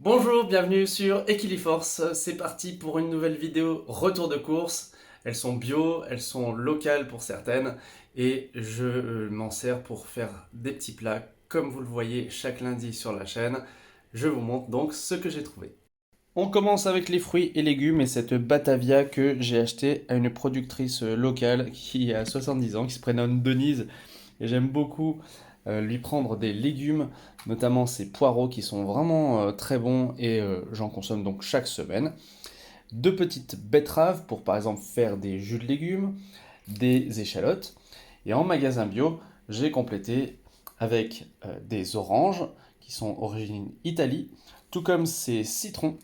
Bonjour, bienvenue sur Equiliforce. C'est parti pour une nouvelle vidéo retour de course. Elles sont bio, elles sont locales pour certaines et je m'en sers pour faire des petits plats comme vous le voyez chaque lundi sur la chaîne. Je vous montre donc ce que j'ai trouvé. On commence avec les fruits et légumes et cette Batavia que j'ai achetée à une productrice locale qui a 70 ans, qui se prénomme Denise. Et j'aime beaucoup lui prendre des légumes, notamment ses poireaux qui sont vraiment très bons et j'en consomme donc chaque semaine. Deux petites betteraves pour par exemple faire des jus de légumes, des échalotes. Et en magasin bio, j'ai complété avec des oranges qui sont origine Italie, tout comme ces citrons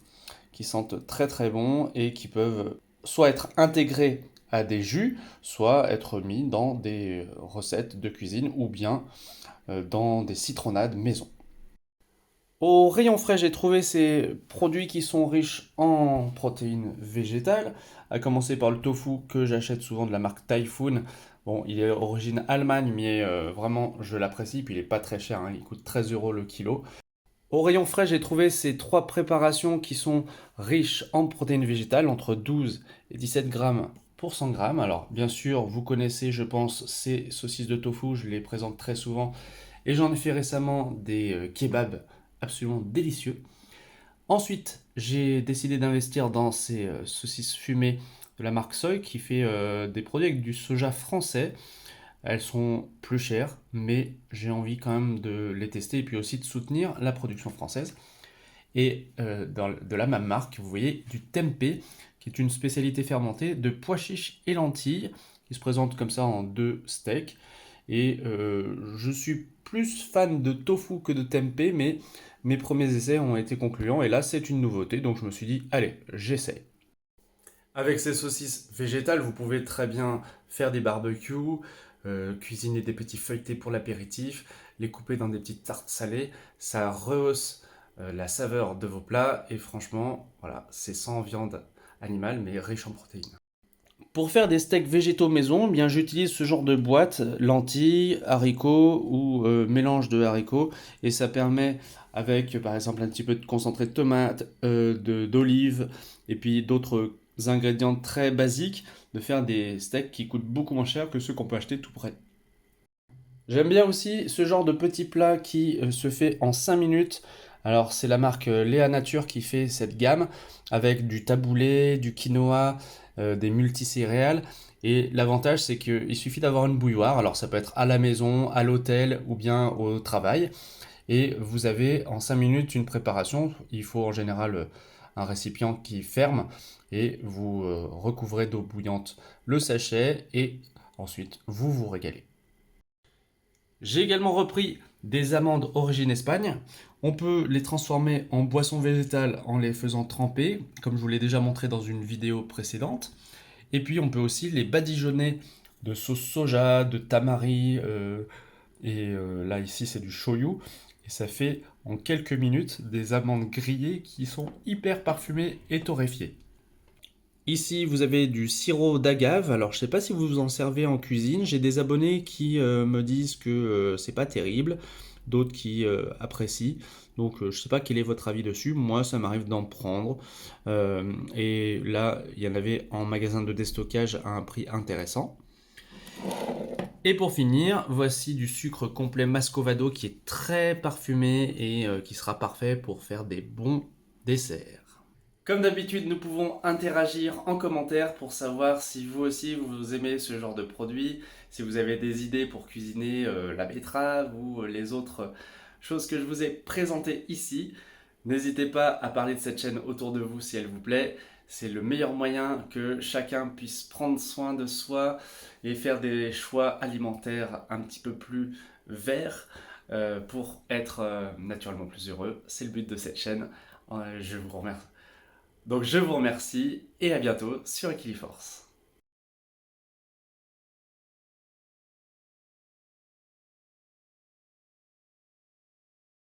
qui sentent très très bons et qui peuvent soit être intégrés à des jus, soit être mis dans des recettes de cuisine ou bien dans des citronnades maison. Au rayon frais, j'ai trouvé ces produits qui sont riches en protéines végétales, à commencer par le tofu que j'achète souvent de la marque Typhoon. Bon, il est d'origine Allemagne, mais vraiment je l'apprécie, puis il est pas très cher, hein, il coûte 13 euros le kilo. Au rayon frais, j'ai trouvé ces trois préparations qui sont riches en protéines végétales, entre 12 et 17 grammes pour 100 grammes. Alors, bien sûr, vous connaissez, je pense, ces saucisses de tofu, je les présente très souvent. Et j'en ai fait récemment des kebabs absolument délicieux. Ensuite, j'ai décidé d'investir dans ces saucisses fumées de la marque Soy qui fait des produits avec du soja français. Elles sont plus chères, mais j'ai envie quand même de les tester et puis aussi de soutenir la production française. Et de la même marque, vous voyez du tempeh, qui est une spécialité fermentée de pois chiches et lentilles, qui se présente comme ça en deux steaks. Et je suis plus fan de tofu que de tempeh, mais mes premiers essais ont été concluants. Et là, c'est une nouveauté, donc je me suis dit, allez, j'essaie. Avec ces saucisses végétales, vous pouvez très bien faire des barbecues, cuisiner des petits feuilletés pour l'apéritif, les couper dans des petites tartes salées. Ça rehausse la saveur de vos plats et franchement, voilà, c'est sans viande animale mais riche en protéines. Pour faire des steaks végétaux maison, eh bien j'utilise ce genre de boîte, lentilles, haricots ou mélange de haricots, et ça permet avec par exemple un petit peu de concentré de tomate, d'olive et puis d'autres ingrédients très basiques, de faire des steaks qui coûtent beaucoup moins cher que ceux qu'on peut acheter tout près. J'aime bien aussi ce genre de petit plat qui se fait en 5 minutes. Alors c'est la marque Léa Nature qui fait cette gamme avec du taboulé, du quinoa, des multicéréales. Et l'avantage c'est qu'il suffit d'avoir une bouilloire. Alors ça peut être à la maison, à l'hôtel ou bien au travail. Et vous avez en 5 minutes une préparation. Il faut en général un récipient qui ferme et vous recouvrez d'eau bouillante le sachet et ensuite vous vous régalez. J'ai également repris des amandes origine Espagne. On peut les transformer en boisson végétale en les faisant tremper, comme je vous l'ai déjà montré dans une vidéo précédente. Et puis on peut aussi les badigeonner de sauce soja, de tamari, là ici c'est du shoyu. Et ça fait en quelques minutes des amandes grillées qui sont hyper parfumées et torréfiées. Ici, vous avez du sirop d'agave. Alors, je ne sais pas si vous vous en servez en cuisine. J'ai des abonnés qui me disent que c'est pas terrible, d'autres qui apprécient. Donc, je ne sais pas quel est votre avis dessus. Moi, ça m'arrive d'en prendre. Et là, il y en avait en magasin de déstockage à un prix intéressant. Et pour finir, voici du sucre complet Mascovado qui est très parfumé et qui sera parfait pour faire des bons desserts. Comme d'habitude, nous pouvons interagir en commentaire pour savoir si vous aussi vous aimez ce genre de produit, si vous avez des idées pour cuisiner la betterave ou les autres choses que je vous ai présentées ici. N'hésitez pas à parler de cette chaîne autour de vous si elle vous plaît. C'est le meilleur moyen que chacun puisse prendre soin de soi et faire des choix alimentaires un petit peu plus verts pour être naturellement plus heureux. C'est le but de cette chaîne. Je vous remercie. Donc je vous remercie et à bientôt sur Equiliforce.